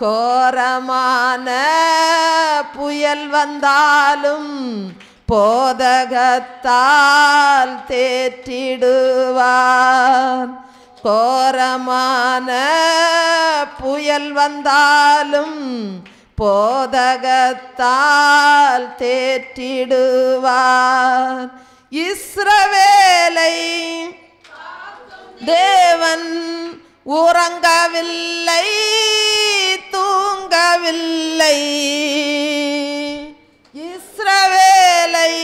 கோரமான புயல் வந்தாலும் போதகத்தால் தேற்றிடுவார். கோரமான புயல் வந்தாலும் போதகத்தால் தேற்றிடுவார். இஸ்ரவேலை தேவன் உறங்கவில்லை, தூங்கவில்லை. இஸ்ரவேலை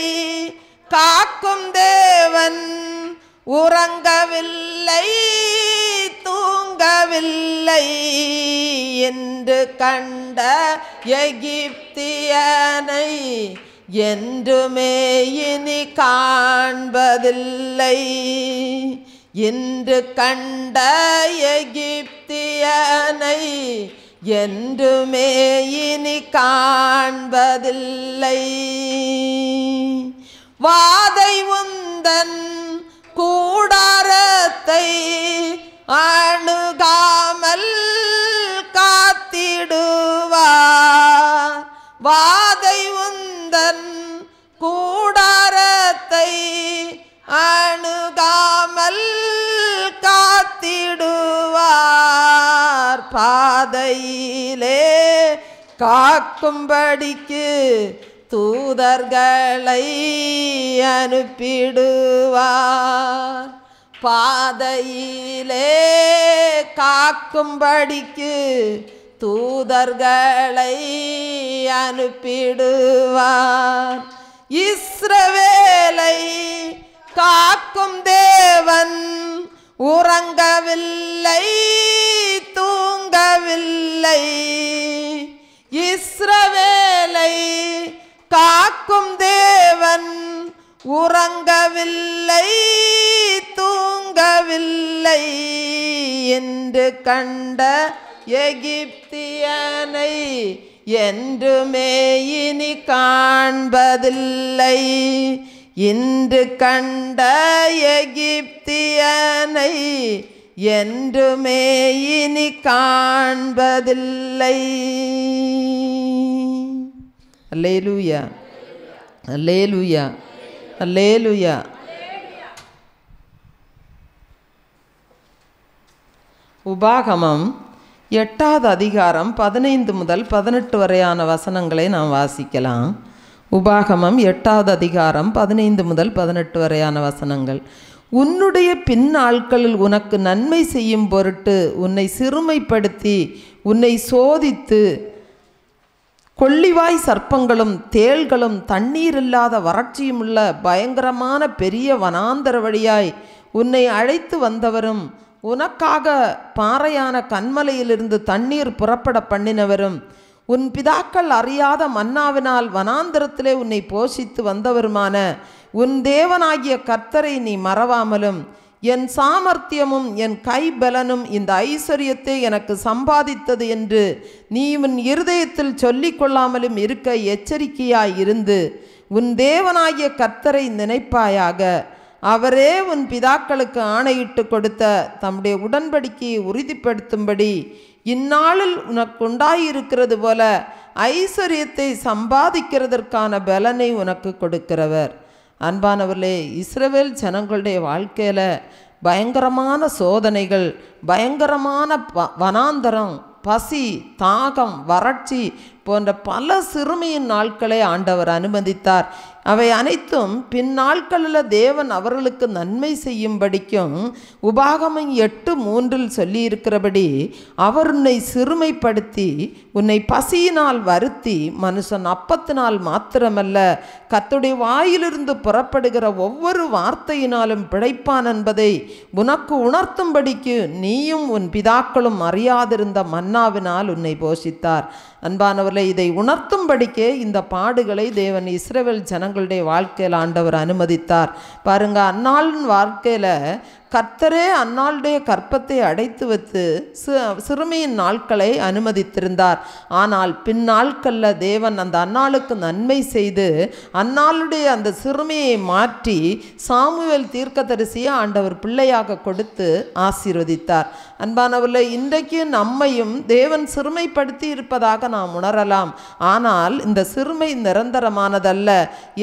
காக்கும் தேவன் உறங்கவில்லை, தூங்கவில்லை என்று கண்ட எகிப்தியனை என்றுமே இனி காண்பதில்லை. இன்று கண்ட எகிப்தியனை என்றுமே இனி காண்பதில்லை. வாதை உந்தன் கூடாரத்தை அணுகாமல் காத்திடுவார். வாதை உந்தன் கூடாரத்தை அணுகாமல் காத்திடுவார். பாதையிலே காக்கும்படிக்கு தூதர்களை அனுப்பிடுவார். பாதையிலே காக்கும்படிக்கு தூதர்களை அனுப்பிடுவார். இஸ்ரவேலை காக்கும் தேவன் உறங்கவில்லை, தூங்கவில்லை. இஸ்ரவேலை காக்கும் தேவன் உறங்கவில்லை, தூங்கவில்லை என்று கண்ட எகிப்தியனை என்றுமே இனி காண்பதில்லை. இன்று கண்ட எகிப்தியனை என்றுமே இனி காண்பதில்லை. அல்லேலூயா, அல்லேலூயா, அல்லேலூயா. உபாகமம் 8வது அதிகாரம் 15 முதல் 18 வரையான வசனங்களை நாம் வாசிக்கலாம். உபாகமம் 8வது அதிகாரம் 15 முதல் 18 வரையான வசனங்கள். உன்னுடைய பின்னாட்களில் உனக்கு நன்மை செய்யும் பொருட்டு உன்னை சிறுமைப்படுத்தி உன்னை சோதித்து கொள்ளிவாய் சர்ப்பங்களும் தேள்களும் தண்ணீரில்லாத வறட்சியுமுள்ள பயங்கரமான பெரிய வனாந்தர வழியாய் உன்னை அழைத்து வந்தவரும் உனக்காக பாறையான கன்மலையிலிருந்து தண்ணீர் புறப்பட பண்ணினவரும் உன் பிதாக்கள் அறியாத மன்னாவினால் வனாந்தரத்திலே உன்னை போஷித்து வந்தவருமான உன் தேவனாகிய கர்த்தரை நீ மறவாமலும் என் சாமர்த்தியமும் என் கைபலனும் இந்த ஐஸ்வர்யத்தை எனக்கு சம்பாதித்தது என்று நீ உன் இருதயத்தில் சொல்லிக்கொள்ளாமலும் இருக்க எச்சரிக்கையாய் இருந்து உன் தேவனாகிய கர்த்தரை நினைப்பாயாக. அவரே உன் பிதாக்களுக்கு ஆணையிட்டு கொடுத்த தம்முடைய உடன்படிக்கையை உறுதிப்படுத்தும்படி இந்நாளில் உனக்கு உண்டாயிருக்கிறது போல ஐஸ்வர்யத்தை சம்பாதிக்கிறதற்கான பலனை உனக்கு கொடுக்கிறவர். அன்பானவர்களே, இஸ்ரவேல் ஜனங்களுடைய வாழ்க்கையில் பயங்கரமான சோதனைகள், பயங்கரமான வனாந்தரம், பசி, தாகம், வறட்சி போன்ற பல சிறுமையின் நாட்களை ஆண்டவர் அனுமதித்தார். அவை அனைத்தும் பின்னாட்களில் தேவன் அவர்களுக்கு நன்மை செய்யும்படிக்கும் உபாகமம் 8:3 சொல்லியிருக்கிறபடி அவர் உன்னை சிறுமைப்படுத்தி உன்னை பசியினால் வருத்தி மனுஷன் அப்பத்தினால் மாத்திரமல்ல கர்த்தருடைய வாயிலிருந்து புறப்படுகிற ஒவ்வொரு வார்த்தையினாலும் பிழைப்பான் என்பதை உனக்கு உணர்த்தும்படிக்கு நீயும் உன் பிதாக்களும் அறியாதிருந்த மன்னாவினால் உன்னை போஷித்தார். அன்பானவர்களே, இதை உணர்த்தும்படிக்கே இந்த பாடுகளை தேவன் இஸ்ரவேல் ஜனங்களுடைய வாழ்க்கையில் ஆண்டவர் அனுமதித்தார். பாருங்க, அந்நாளின் வாழ்க்கையில் கர்த்தரே அன்னாளுடைய கற்பத்தை அடைத்து வைத்து சிறுமியின் நாட்களை அனுமதித்திருந்தார். ஆனால் பின்னாட்களில் தேவன் அந்த அன்னாளுக்கு நன்மை செய்து அன்னாளுடைய அந்த சிறுமியை மாற்றி சாமுவேல் தீர்க்கதரிசியை ஆண்டவர் பிள்ளையாக கொடுத்து ஆசீர்வதித்தார். அன்பானவர்களே, இன்றைக்கு நம்மையும் தேவன் சிறுமைப்படுத்தி இருப்பதாக நாம் உணரலாம். ஆனால் இந்த சிறுமை நிரந்தரமானதல்ல.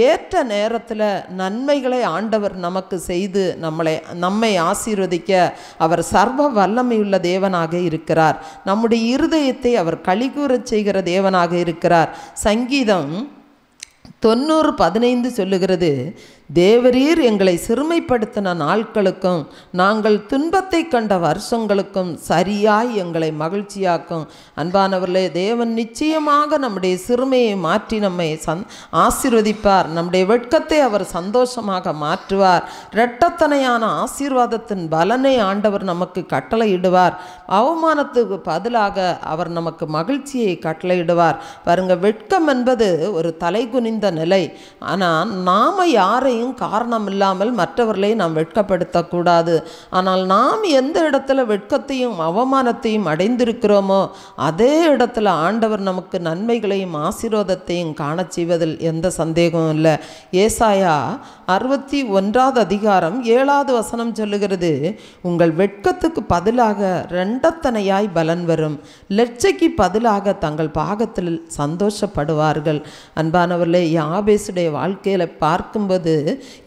ஏற்ற நேரத்தில் நன்மைகளை ஆண்டவர் நமக்கு செய்து நம்மை ஆசீர்வதிக்க அவர் சர்வ வல்லமையுள்ள தேவனாக இருக்கிறார். நம்முடைய இருதயத்தை அவர் களிகூறச் செய்கிற தேவனாக இருக்கிறார். சங்கீதம் 90:15 சொல்லுகிறது, தேவரீர் எங்களை சிறுமைப்படுத்தின நாட்களுக்கும் நாங்கள் துன்பத்தை கண்ட வருஷங்களுக்கும் சரியாய் எங்களை மகிழ்ச்சியாக்கும். அன்பானவர்களே, தேவன் நிச்சயமாக நம்முடைய சிறுமையை மாற்றி நம்மை ஆசீர்வதிப்பார். நம்முடைய வெட்கத்தை அவர் சந்தோஷமாக மாற்றுவார். இரட்டத்தனையான ஆசீர்வாதத்தின் பலனை ஆண்டவர் நமக்கு கட்டளையிடுவார். அவமானத்துக்கு பதிலாக அவர் நமக்கு மகிழ்ச்சியை கட்டளையிடுவார். பாருங்க, வெட்கம் என்பது ஒரு தலை குனிந்த நிலை. ஆனால் நாம் யாரையும் காரணம் இல்லாமல் மற்றவர்களை நாம் வெட்கப்படுத்தக்கூடாது. ஆனால் நாம் எந்த இடத்துல வெட்கத்தையும் அவமானத்தையும் அடைந்திருக்கிறோமோ அதே இடத்துல ஆண்டவர் நமக்கு நன்மைகளையும் ஆசீர்வாதத்தையும் காணச் செய்வதில் எந்த சந்தேகமும் இல்லை. ஏசாயா 61:7 சொல்லுகிறது, உங்கள் வெட்கத்துக்கு பதிலாக இரண்டத்தனையாய் பலன் வரும், லட்சைக்கு பதிலாக தங்கள் பாகத்தில் சந்தோஷப்படுவார்கள். அன்பானவர்களே, யாபேசுடைய வாழ்க்கையில் பார்க்கும்போது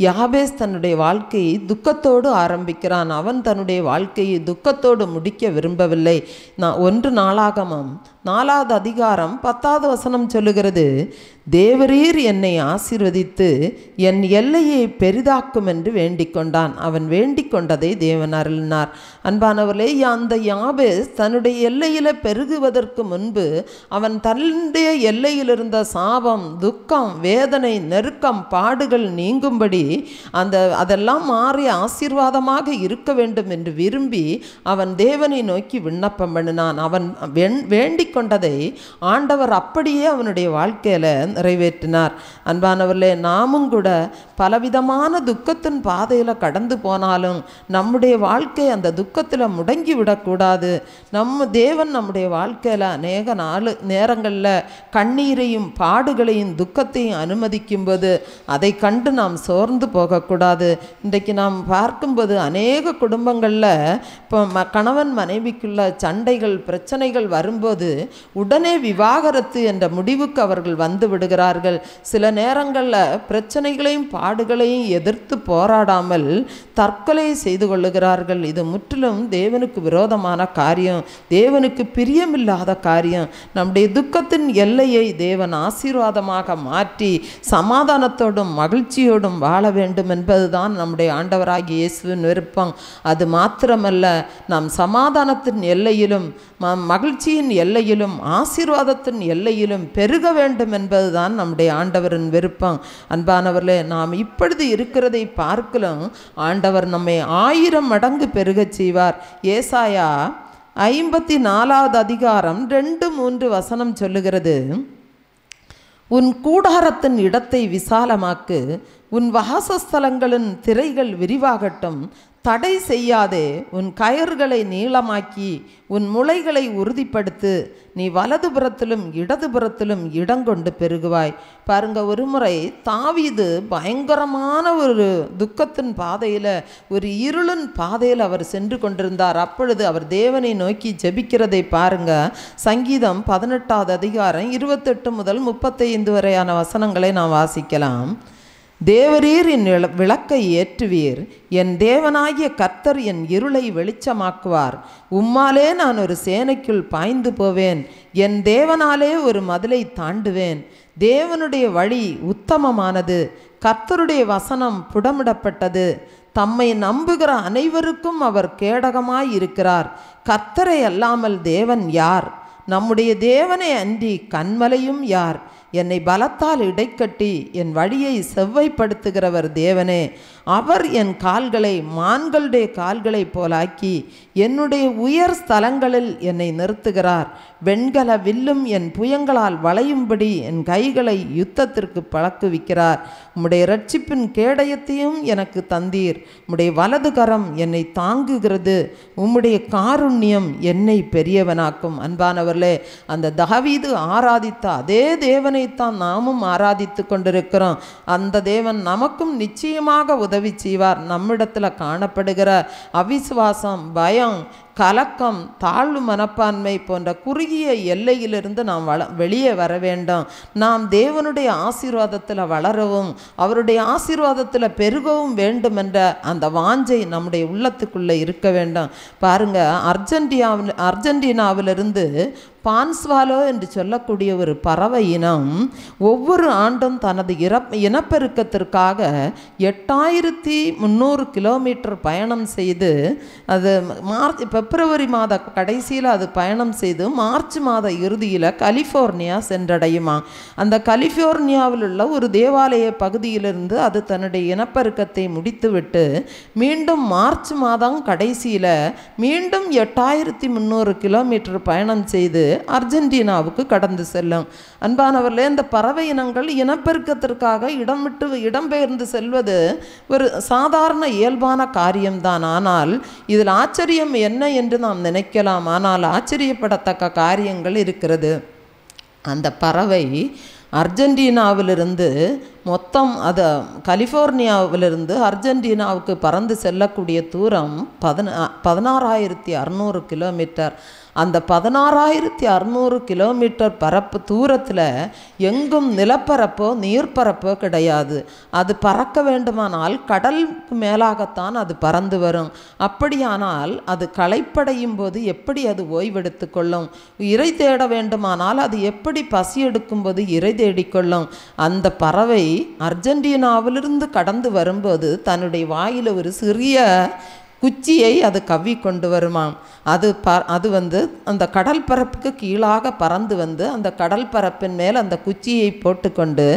யாபேஸ் தன்னுடைய வாழ்க்கையை துக்கத்தோடு ஆரம்பிக்கிறான். அவன் தன்னுடைய வாழ்க்கையை துக்கத்தோடு முடிக்க விரும்பவில்லை. 1 நாளாகமம் 4:10 சொல்லுகிறது, தேவரீர் என்னை ஆசீர்வதித்து என் எல்லையை பெரிதாக்கும் என்று வேண்டிக் கொண்டான். அவன் வேண்டிக் கொண்டதை தேவன் அருளினார். அன்பானவர்களே, அந்த யாபேஸ் தன்னுடைய எல்லையில் பெருகுவதற்கு முன்பு அவன் தன்னுடைய எல்லையில் இருந்த சாபம், துக்கம், வேதனை, நெருக்கம், பாடுகள் நீங்கும்படி அதெல்லாம் மாறி ஆசீர்வாதமாக இருக்க வேண்டும் என்று விரும்பி அவன் தேவனை நோக்கி விண்ணப்பம் பண்ணினான். அவன் வேண்டிக் கொண்டதை ஆண்டவர் அப்படியே அவனுடைய வாழ்க்கையில் நிறைவேற்றினார். அன்பானவர்களே, நாமும் கூட பலவிதமான துக்கத்தின் பாதையில் கடந்து போனாலும் நம்முடைய வாழ்க்கை அந்த துக்கத்தில் முடங்கி விடக்கூடாது. தேவன் நம்முடைய வாழ்க்கையில் அநேக நேரங்களில் கண்ணீரையும் பாடுகளையும் துக்கத்தையும் அனுமதிக்கும்போது அதை கண்டு நாம் சோர்ந்து போகக்கூடாது. இன்றைக்கு நாம் பார்க்கும்போது அநேக குடும்பங்களில் இப்போ கணவன் மனைவிக்குள்ள சண்டைகள், பிரச்சனைகள் வரும்போது உடனே விவாகரத்து என்ற முடிவுக்கு அவர்கள் வந்து விடுகிறார்கள். சில நேரங்களில் பிரச்சனைகளையும் பாடுகளையும் எதிர்த்து போராடாமல் தற்கொலை செய்து கொள்ளுகிறார்கள். இது முற்றிலும் தேவனுக்கு விரோதமான காரியம், தேவனுக்கு பிரியமில்லாத காரியம். நம்முடைய துக்கத்தின் எல்லையை தேவன் ஆசீர்வாதமாக மாற்றி சமாதானத்தோடும் மகிழ்ச்சியோடும் வாழ வேண்டும் என்பதுதான் நம்முடைய ஆண்டவராகிய இயேசுவின் விருப்பம். அது மாத்திரமல்ல, நாம் சமாதானத்தின் எல்லையிலும் மகிழ்ச்சியின் எல்லையிலும் ஆசீர்வாதத்தின் எல்லையிலும் பெருக வேண்டும் என்பதுதான் நம்முடைய ஆண்டவரின் விருப்பம். அன்பானவர்களே, நாம் இப்பொழுது இருக்கிறதை பார்க்கலாம், ஆண்டவர் நம்மை 1000 மடங்கு பெருகச் செய்வார். ஏசாயா 54:2-3 சொல்லுகிறது, உன் கூடாரத்தின் இடத்தை விசாலமாக்கு, உன் வாசஸ்தலங்களின் திரைகள் விரிவாகட்டும், தடை செய்யாதே, உன் கயறுகளை நீளமாக்கி உன் முளைகளை உறுதிப்படுத்து, நீ வலதுபுறத்திலும் இடதுபுறத்திலும் இடங்கொண்டு பெருகுவாய். பாருங்க, ஒரு முறை தாவீது பயங்கரமான ஒரு துக்கத்தின் பாதையில், ஒரு இருளின் பாதையில் அவர் சென்று கொண்டிருந்தார். அப்பொழுது அவர் தேவனை நோக்கி ஜெபிக்கிறதை பாருங்க. சங்கீதம் 18:28-35 வரையான வசனங்களை நாம் வாசிக்கலாம். தேவரீர் என் விளக்கை ஏற்றுவீர், என் தேவனாகிய கர்த்தர் என் இருளை வெளிச்சமாக்குவார். உம்மாலே நான் ஒரு சேனைக்குள் பாய்ந்து போவேன், என் தேவனாலே ஒரு மதிலை தாண்டுவேன். தேவனுடைய வழி உத்தமமானது, கர்த்தருடைய வசனம் புடமிடப்பட்டது. தம்மை நம்புகிற அனைவருக்கும் அவர் கேடகமாய் இருக்கிறார். கர்த்தரை அல்லாமல் தேவன் யார்? நம்முடைய தேவனை அன்றி கன்மலையும் யார்? என்னை பலத்தால் இடைக்கட்டி என் வழியை செவ்வைப்படுத்துகிறவர் தேவனே. அவர் என் கால்களை மான்களுடைய கால்களைப் போலாக்கி என்னுடைய உயர் ஸ்தலங்களில் என்னை நிறுத்துகிறார். வெண்கல வில்லும் என் புயங்களால் வளையும்படி என் கைகளை யுத்தத்திற்கு பழக்குவிக்கிறார். உம்முடைய இரட்சிப்பின் கேடயத்தையும் எனக்கு தந்தீர். உம்முடைய வலது கரம் என்னை தாங்குகிறது. உம்முடைய காருண்யம் என்னை பெரியவனாக்கும். அன்பானவர்களே, அந்த தாவீது ஆராதித்த அதே தேவனைத்தான் நாமும் ஆராதித்து கொண்டிருக்கிறோம். அந்த தேவன் நமக்கும் நிச்சயமாக உதவி செய்வார். நம்மிடத்தில் காணப்படுகிற அவிசுவாசம், பயம், கலக்கம், தாழ்வு மனப்பான்மை போன்ற குறுகிய எல்லையிலிருந்து நாம் வெளியே வர வேண்டும். நாம் தேவனுடைய ஆசீர்வாதத்தில் வளரவும் அவருடைய ஆசீர்வாதத்தில் பெருகவும் வேண்டும் என்ற அந்த வாஞ்சை நம்முடைய உள்ளத்துக்குள்ளே இருக்க வேண்டும். பாருங்க, அர்ஜென்டினாவிலிருந்து பான்ஸ்வாலோ என்று சொல்லக்கூடிய ஒரு பறவை இனம் ஒவ்வொரு ஆண்டும் தனது இனப்பெருக்கத்திற்காக 8300 கிலோமீட்டர் பயணம் செய்து அது பிப்ரவரி மாத கடைசியில் அது பயணம் செய்து மார்ச் மாத இறுதியில் கலிஃபோர்னியா சென்றடையுமா. அந்த கலிஃபோர்னியாவில் உள்ள ஒரு தேவாலய பகுதியிலிருந்து அது தன்னுடைய இனப்பெருக்கத்தை முடித்துவிட்டு மீண்டும் மார்ச் மாதம் கடைசியில் மீண்டும் 8300 கிலோமீட்டர் பயணம் செய்து அர்ஜென்டினாவுக்கு கடந்து செல்லும். அன்பானவர்களே, இந்த பறவை இனங்கள் இனப்பெருக்கத்திற்காக இடம்பெயர்ந்து செல்வது ஒரு சாதாரண இயல்பான காரியம்தான். ஆனால் இதில் ஆச்சரியம் என்ன என்று நாம் நினைக்கலாம். ஆனால் ஆச்சரியப்படத்தக்க காரியங்கள் இருக்கிறது. அந்த பறவை அர்ஜென்டினாவிலிருந்து மொத்தம் அது கலிஃபோர்னியாவிலிருந்து அர்ஜென்டினாவுக்கு பறந்து செல்லக்கூடிய தூரம் 16,600 கிலோமீட்டர். அந்த 16,600 கிலோமீட்டர் பரப்பு தூரத்தில் எங்கும் நிலப்பரப்போ நீர்ப்பரப்போ கிடையாது. அது பறக்க வேண்டுமானால் கடலுக்கு மேலாகத்தான் அது பறந்து வரும். அப்படியானால் அது களைப்படையும் போது எப்படி அது ஓய்வெடுத்து கொள்ளும்? இறை தேட வேண்டுமானால் அது எப்படி பசி எடுக்கும்போது இறை தேடிக்கொள்ளும்? அந்த பறவை அர்ஜென்டினாவிலிருந்து கடந்து வரும்போது தன்னுடைய வாயில் ஒரு சிறிய குச்சியை அது கவ்வி கொண்டு வருமாம். அது அந்த கடல் பரப்புக்கு கீழாக பறந்து வந்து அந்த கடல் பரப்பின் மேல் அந்த குச்சியை போட்டுக்கொண்டு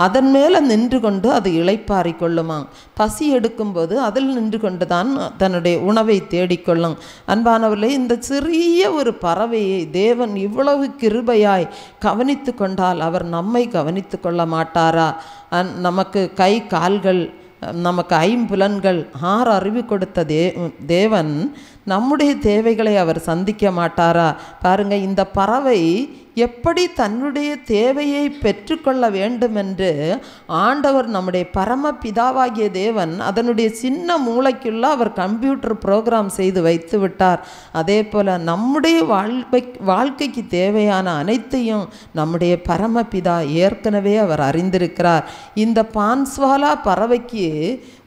அதன் மேலே நின்று கொண்டு அது இளைப்பாரி கொள்ளுமாம். பசி எடுக்கும்போது அதில் நின்று கொண்டு தான் தன்னுடைய உணவை தேடிக்கொள்ளும். அன்பானவர்களே, இந்த சிறிய ஒரு பறவையை தேவன் இவ்வளவு கிருபையாய் கவனித்து கொண்டால் அவர் நம்மை கவனித்து கொள்ள மாட்டாரா? நமக்கு கை கால்கள், நமக்கு ஐம்புலன்கள், 6 அறிவு கொடுத்த தேவன் நம்முடைய தேவைகளை அவர் சந்திக்க மாட்டாரா? பாருங்க, இந்த பறவை எப்படி தன்னுடைய தேவையை பெற்றுக்கொள்ள வேண்டும் என்று ஆண்டவர் நம்முடைய பரம பிதாவாகிய தேவன் அதனுடைய சின்ன மூளைக்குள்ள அவர் கம்ப்யூட்டர் ப்ரோக்ராம் செய்து வைத்து விட்டார். அதே போல் நம்முடைய வாழ்க்கைக்கு தேவையான அனைத்தையும் நம்முடைய பரம பிதா ஏற்கனவே அவர் அறிந்திருக்கிறார். இந்த பான்ஸ்வாலா பறவைக்கு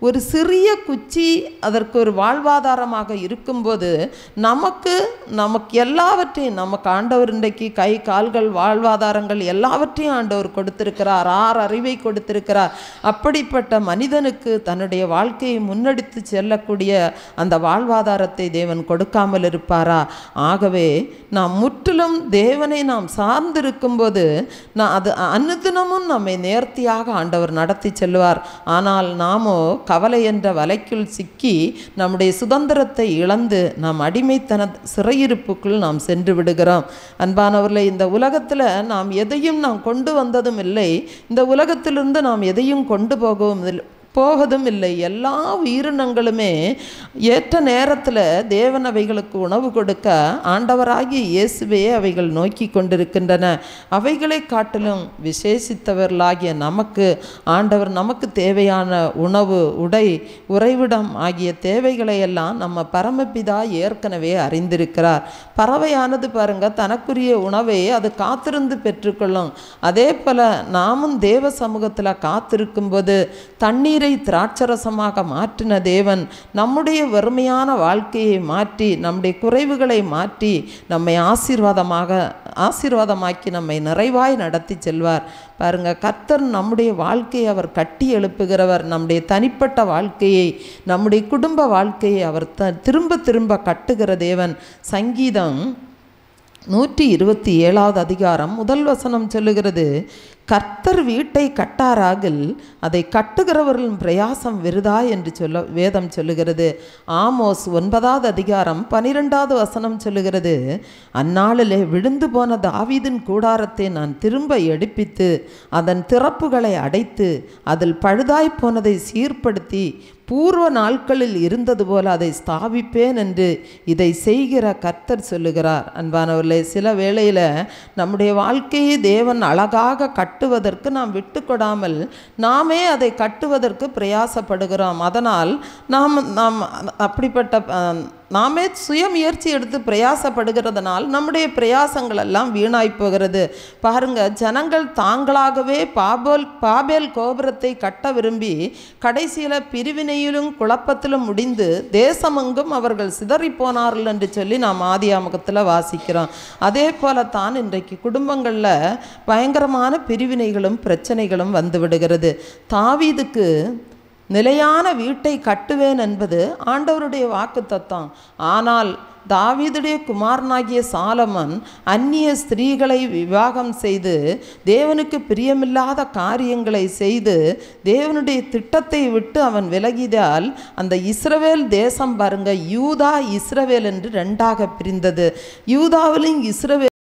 ஒரு சிறிய குச்சி அதற்கு ஒரு வாழ்வாதாரமாக இருக்கும்போது நமக்கு எல்லாவற்றையும் நமக்கு ஆண்டவர் இன்றைக்கு கை கால்கள் வாழ்வாதாரங்கள் எல்லாவற்றையும் ஆண்டவர் கொடுத்திருக்கிறார். 6 அறிவை கொடுத்திருக்கிறார். அப்படிப்பட்ட மனிதனுக்கு தன்னுடைய வாழ்க்கையை முன்னெடுத்து செல்லக்கூடிய அந்த வாழ்வாதாரத்தை தேவன் கொடுக்காமல் இருப்பாரா? ஆகவே நாம் முற்றிலும் தேவனை நாம் சார்ந்திருக்கும்போது அது அனுதினமும் நம்மை நேர்த்தியாக ஆண்டவர் நடத்தி செல்வார். ஆனால் நாமோ கவலை என்ற வலைக்குள் சிக்கி நம்முடைய சுதந்திரத்தை இழந்து நாம் அடிமைத்தன சிறையிருப்புக்குள் நாம் சென்று விடுகிறோம். அன்பானவர்களே, இந்த உலகத்தில் நாம் எதையும் நாம் கொண்டு வந்ததும் இல்லை, இந்த உலகத்திலிருந்து நாம் எதையும் கொண்டு போவதும் இல்லை. எல்லா உயிரினங்களுமே ஏற்ற நேரத்தில் தேவன் அவைகளுக்கு உணவு கொடுக்க ஆண்டவராகிய இயேசுவே அவைகள் நோக்கி கொண்டிருக்கின்றன. அவைகளை காட்டிலும் விசேஷித்தவர்களாகிய நமக்கு ஆண்டவர் நமக்கு தேவையான உணவு, உடை, உறைவிடம் ஆகிய தேவைகளை எல்லாம் நம்ம பரமபிதா ஏற்கனவே அறிந்திருக்கிறார். பறவையானது பாருங்க, தனக்குரிய உணவை அது காத்திருந்து பெற்றுக்கொள்ளும். அதே போல் நாமும் தேவ சமூகத்தில் காத்திருக்கும்போது தண்ணீரை திராட்சரசமாக மாற்றின தேவன் நம்முடைய வெறுமையான வாழ்க்கையை மாற்றி நம்முடைய குறைவுகளை மாற்றி நம்மை ஆசீர்வாதமாக்கி நம்மை நிறைவாய் நடத்தி செல்வார். பாருங்க, கர்த்தர் நம்முடைய வாழ்க்கையை அவர் கட்டி எழுப்புகிறவர். நம்முடைய தனிப்பட்ட வாழ்க்கையை, நம்முடைய குடும்ப வாழ்க்கையை அவர் திரும்ப திரும்ப கட்டுகிற தேவன். சங்கீதம் 127 அதிகாரம் 1 வசனம் சொல்லுகிறது, கர்த்தர் வீட்டை கட்டாராகில் அதை கட்டுகிறவர்களின் பிரயாசம் விருதா என்று வேதம் சொல்லுகிறது. ஆமோஸ் 9வது அதிகாரம் 12வது வசனம் சொல்லுகிறது, அந்நாளிலே விழுந்து போன தாவீதின் கூடாரத்தை நான் திரும்ப எடுப்பித்து அதன் திறப்புகளை அடைத்து அதில் பழுதாய் போனதை சீர்படுத்தி பூர்வ நாட்களில் இருந்தது போல அதை ஸ்தாபிப்பேன் என்று இதை செய்கிற கர்த்தர் சொல்லுகிறார். அன்பானவர்களே, சில வேளையில் நம்முடைய வாழ்க்கையை தேவன் அழகாக கட்டுவதற்கு நாம் விட்டு கொடாமல் நாமே அதை கட்டுவதற்கு பிரயாசப்படுகிறோம். அதனால் நாம் அப்படிப்பட்ட நாமே சுயமுயற்சி எடுத்து பிரயாசப்படுகிறதுனால் நம்முடைய பிரயாசங்கள் எல்லாம் வீணாய் போகிறது. பாருங்க, ஜனங்கள் தாங்களாகவே பாபேல் கோபுரத்தை கட்ட விரும்பி கடைசியில் பிரிவினையிலும் குழப்பத்திலும் முடிந்து தேசமெங்கும் அவர்கள் சிதறி போனார்கள் என்று சொல்லி நாம் ஆதியாகமத்தில் வாசிக்கிறோம். அதே போலத்தான் இன்றைக்கு குடும்பங்களில் பயங்கரமான பிரிவினைகளும் பிரச்சனைகளும் வந்து விடுகிறது. தாவீதுக்கு நிலையான வீட்டை கட்டுவேன் என்பது ஆண்டவருடைய வாக்குத்தத்தம். ஆனால் தாவீதுடைய குமாரனாகிய சாலமன் அந்நிய ஸ்திரீகளை விவாகம் செய்து தேவனுக்கு பிரியமில்லாத காரியங்களை செய்து தேவனுடைய திட்டத்தை விட்டு அவன் விலகியதால் அந்த இஸ்ரவேல் தேசம் பாருங்க, யூதா இஸ்ரவேல் என்று 2ஆக பிரிந்தது. யூதாவிலும் இஸ்ரவேல்